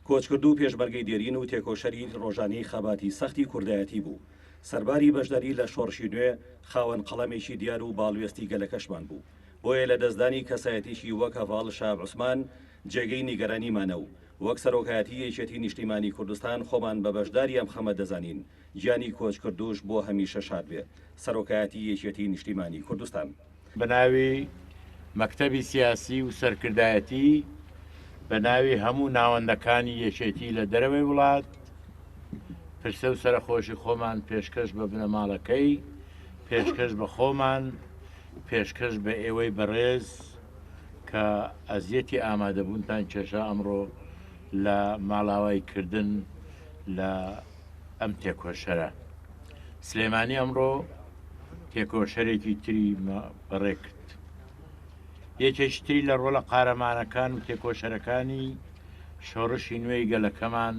کۆچکردو و پێشبەرگەی دێرین و تێکۆشەری ڕۆژانەی خەباتی سەختی کوردایەتی بوو. سەرباری بەشداری لە شۆڕشی نوێ خاوەن قەڵەمێکی دیار و باڵوێستی گەلەکەشمان بوو. بۆیە لە دەستدانی کەسایەتیشی وەک هەڤاڵ شاب عوسمان جێگەی نیگەرانیمانە و وەک سەرۆکایەتی یەکێتی نیشتیمانی کوردستان خۆمان بە بەشداری ئەم خەمە دەزانین. گیانی کۆچکردوش بۆ هەمیشە شاد بێ. سەرۆکایەتی یەکێتی نیشتیمانی کوردستان. بە ناوی مەکتەبی سیاسی و سەرکردایەتی، بە ناوی هەموو ناوەندەکانی یەکێتی لە دەرەوەی وڵات، پرسە و سەرخۆشی خۆمان پێشکەش بە بنەماڵەکەی، پێشکەش بە خۆمان، پێشکەش بە ئێوەی بەڕێز کە ئەزیەتی ئامادەبوونتان کێشە ئەمڕۆ لە ماڵاوایکردن لە ئەم تێکۆشەرە. سلێمانی ئەمڕۆ تێکۆشەرێکی تری بەڕێ کرد. یەکێکی تری لە ڕۆڵە قارەمانەکان و تێکۆشەرەکانی شۆڕشی نوێی گەلەکەمان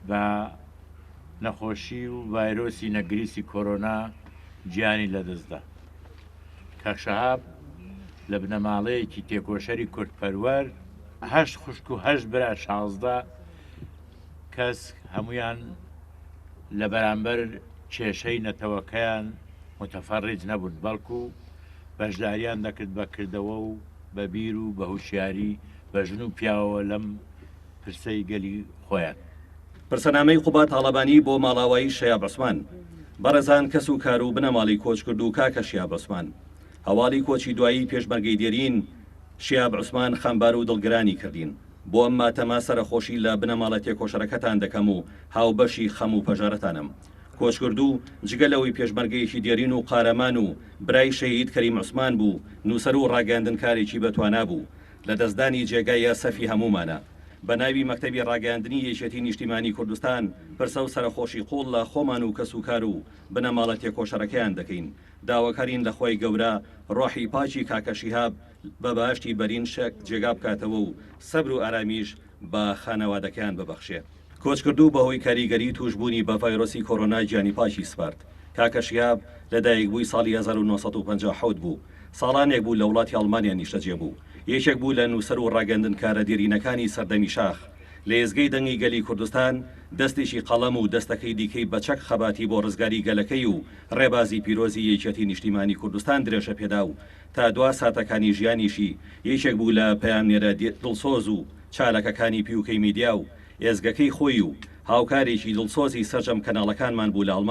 بە نەخۆشی و ڤایرۆسی نەگریسی کۆرۆنا گیانی لەدەستدا. کاک شەهاب لە بنەماڵەیەکی تێکۆشەری کوردپەروەر 8 خوشک و 8 برا 16 کەس هەمویان لە بەرامبەر کێشەی نەتەوەکەیان متەفەڕیج نەبوون، بەڵکو بەشداریان دەکرد بە کردەوە و بە بیر و بە هوشیاری بە ژن و پیاوە لەم پرسەی گەلی خۆیان. پرسەنامەی قوبا تاڵەبانی بۆ ماڵاوایی شیاب عوسمان. بەڕێزان کەس و کار و بنەماڵی کۆچکرد و کاکە شیاب عوسمان. هەواڵی کۆچی دوایی پێشبەرگەی دێرین شیاب عوسمان خەمبار و دڵگرانی کردین. بۆ ئەم ماتەما سەرخۆشی لە بنەماڵە تێکۆشەرەکەتان دەکەم و هاوبەشی خەم و پەژارەتانم. کۆچکردو جگەلەوەی پێشبەرگەیەکی دێرین و قارەمان و برای شەهید کەریم عوسمان بوو، نووسەر و ڕاگەاندنکارێکی بەتوانا بوو لە دەستدانی جێگای یاسەفی هەمومانە. بە ناوی مەکتەبی ڕاگەاندنی یەکێتی نیشتیمانی کوردستان پرسە و سەرخۆشی قوڵ لە خۆمان و کەسوکار و بنەماڵە تێکۆشەرەکەیان دەکەین. داواکارین لە خۆی گەورە ڕۆحی پاچی کاکە شیهاب بە باشتی بەرین شەک جێگا بکاتەوە و سەبر و ئارامیش بە خانەوادەکەیان ببەخشێ. کۆچکردو بەهۆی کاریگەری توشبوونی بە ڤایرۆسی کۆرۆنا گیانی پاچی سپارد. کاکە شیهاب لەدایکبووی ساڵی 1950 بوو. ساڵانێک بوو لە وڵاتی ئەڵمانیا نیشتەجێ بوو. یەکێک بوو لە نووسەر و ڕاگەاندنکارە دێرینەکانی سەردەمی شاخ. لە ێزگەی دەنگی گەلی کوردستان دەستێکی قەڵەم و دەستەکەی دیکەی بە چەک خەباتی بۆ ڕزگاری گەلەکەی و ڕێبازی پیرۆزی یەکێتی نیشتیمانی کوردستان درێژە پێدا و تا دوا ساتەکانی ژیانیشی یەکێک بوو لە پەیامنێرە دڵسۆز و چالەکەکانی پیوکەی میدیا و ئێزگەکەی خۆی و هاوکارێکی دڵسۆزی سەرجەم کەناڵەکانمان بوو لە